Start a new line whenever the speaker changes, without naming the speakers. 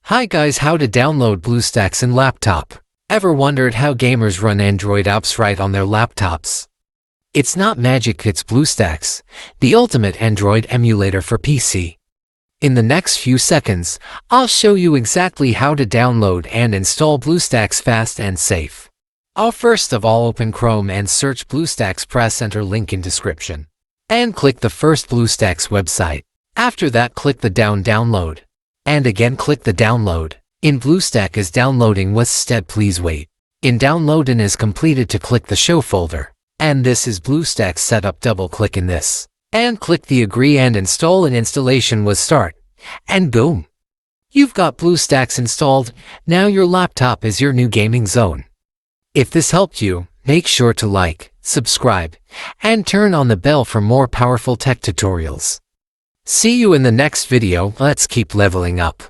Hi guys, how to download BlueStacks in laptop. Ever wondered how gamers run Android apps right on their laptops? It's not magic, it's BlueStacks, the ultimate Android emulator for PC. In the next few seconds, I'll show you exactly how to download and install BlueStacks fast and safe. I'll first of all open Chrome and search BlueStacks, press enter, link in description. And click the first BlueStacks website. After that, click the download. And again click the download. In BlueStacks is downloading with stead, please wait. In downloading is completed to click the show folder. And this is BlueStacks setup, double click in this. And click the agree and install, and installation will start. And boom! You've got BlueStacks installed. Now your laptop is your new gaming zone. If this helped you, make sure to like, subscribe, and turn on the bell for more powerful tech tutorials. See you in the next video. Let's keep leveling up.